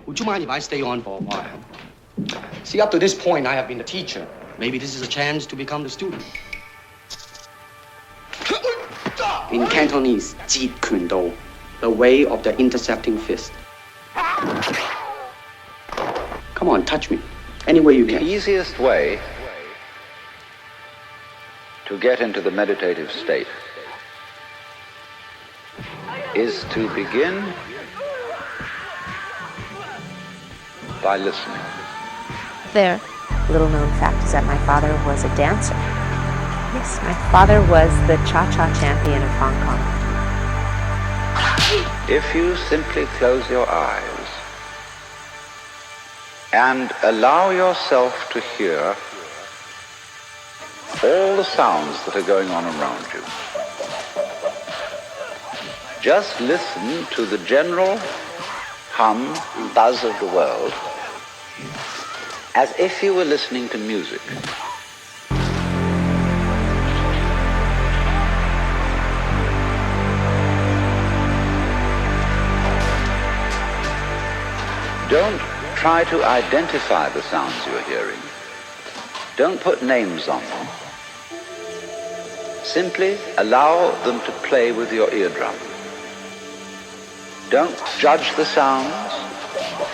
Would you mind if I stay on for a while? See, up to this point, I have been the teacher. Maybe this is a chance to become the student. In Cantonese, 截拳道, the way of the intercepting fist. Come on, touch me. Any way you can. The easiest way to get into the meditative state is to begin by listening. There, little known fact is that my father was a dancer. Yes, my father was the cha-cha champion of Hong Kong. If you simply close your eyes and allow yourself to hear all the sounds that are going on around you, just listen to the general hum and buzz of the world as if you were listening to music. Don't try to identify the sounds you're hearing. Don't put names on them. Simply allow them to play with your eardrum. Don't judge the sounds.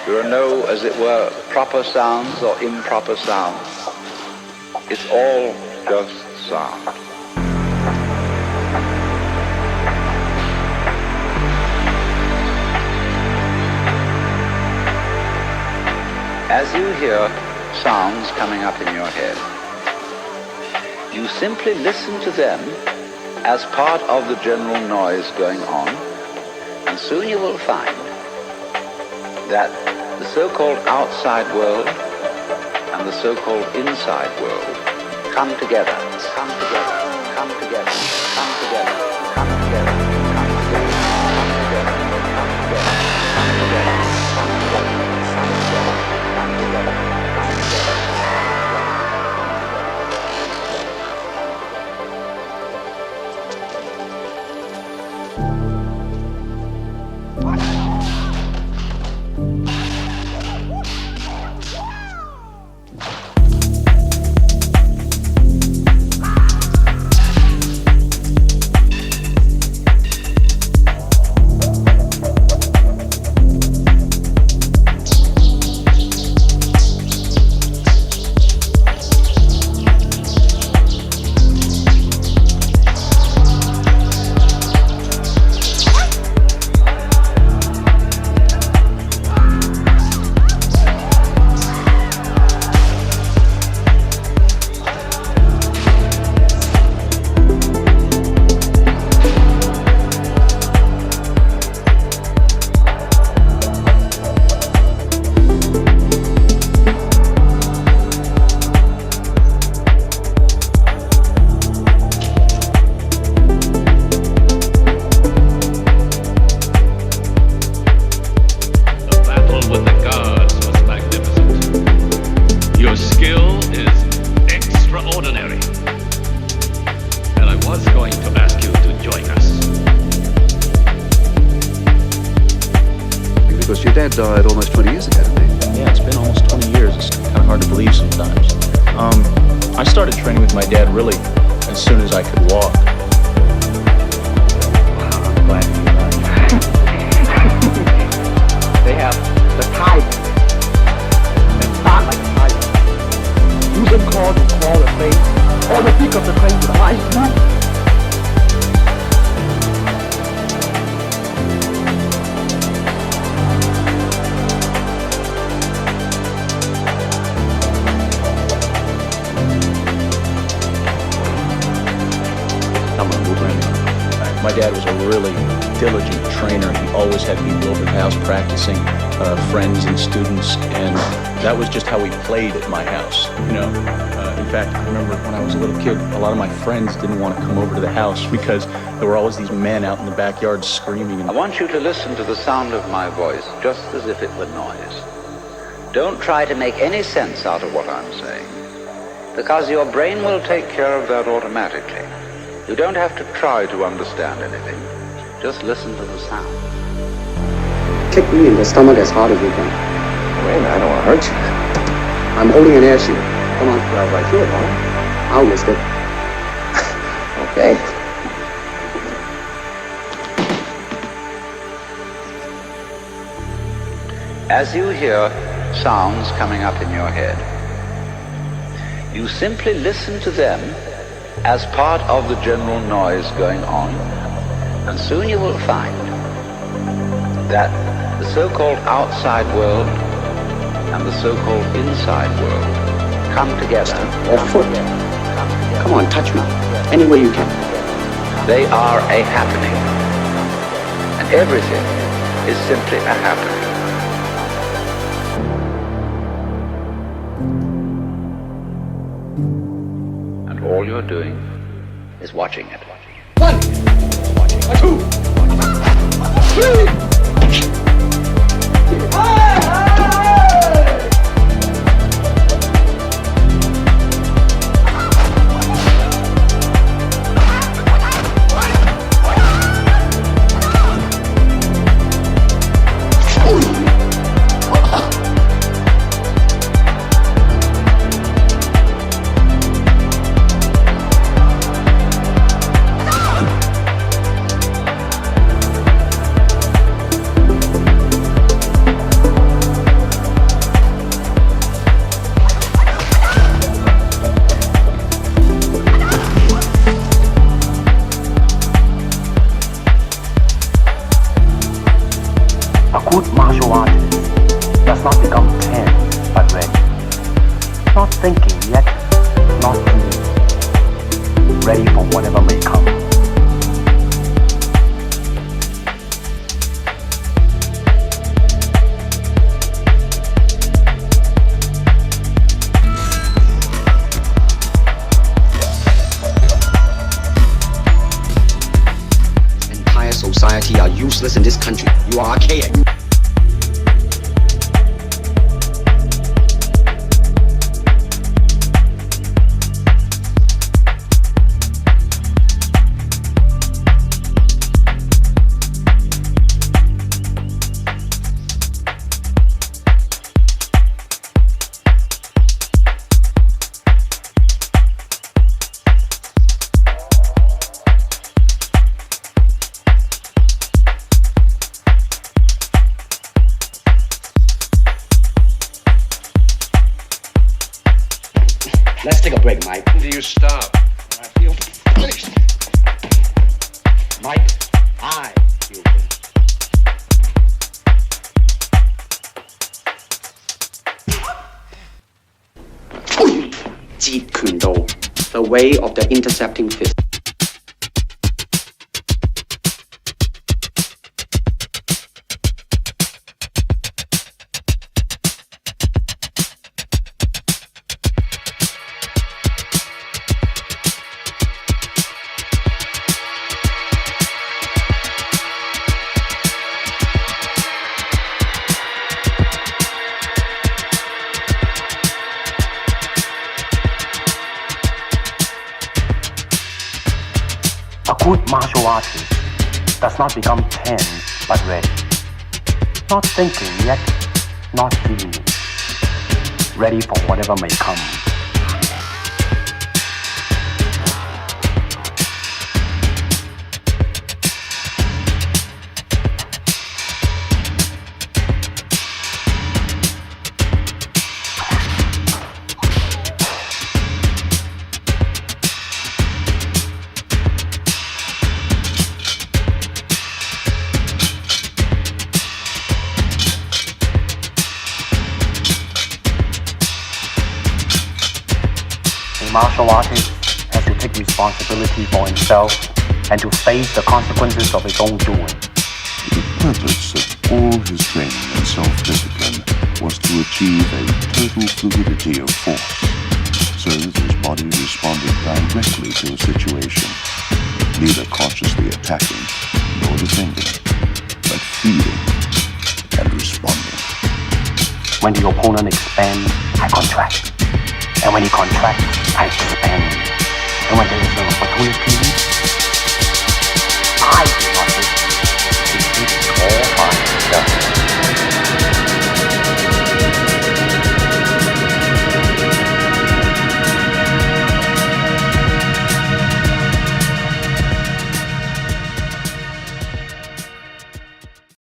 There are no, as it were, proper sounds or improper sounds. It's all just sound. As you hear sounds coming up in your head, you simply listen to them as part of the general noise going on, and soon you will find that the so-called outside world and the so-called inside world come together, come together, come together, come together, come together, come together, come together, come together, come together, come together, come together, come together, come together. Died almost 20 years ago, didn't he? Yeah, it's been almost 20 years. It's kind of hard to believe sometimes. I started training with my dad really as soon as I could walk. Wow, I'm glad to hear that. They have the tiger. They start like a tiger. Use them called to crawl the face, or the pick up the crane with a nice knife. My dad was a really diligent trainer. He always had people over at the house practicing, friends and students, and that was just how we played at my house, you know. In fact, I remember when I was a little kid, a lot of my friends didn't want to come over to the house because there were always these men out in the backyard screaming. I want you to listen to the sound of my voice just as if it were noise. Don't try to make any sense out of what I'm saying, because your brain will take care of that automatically. You don't have to try to understand anything. Just listen to the sound. Kick me in the stomach as hard as you can. Wait a minute, I don't want to hurt you. I'm holding an air shield. Come on, right here, all right? I'll miss it. Okay. As you hear sounds coming up in your head, you simply listen to them as part of the general noise going on, and soon you will find that the so-called outside world and the so-called inside world come together. Or foot. Come on, touch me. Any way you can. They are a happening, and everything is simply a happening. And all you're doing is watching it. 1, 2, 3. A good martial artist does not become tense but ready. Not thinking yet, not doing. Ready for whatever may come. Entire society are useless in this country. You are archaic. Let's take a break, Mike. When do you stop? I feel finished. Mike, I feel finished. Jeet Kune Do, the way of the intercepting fist. A good martial artist does not become tense but ready. Not thinking yet, not doing. Ready for whatever may come. A martial artist has to take responsibility for himself and to face the consequences of his own doing. The purpose of all his training and self-discipline was to achieve a total fluidity of force, so that his body responded directly to a situation, neither consciously attacking nor defending, but feeling and responding. When the opponent expands, I contract. And when he contracts, I expand. And when there is an opportunity, I do not hesitate to take all my stuff.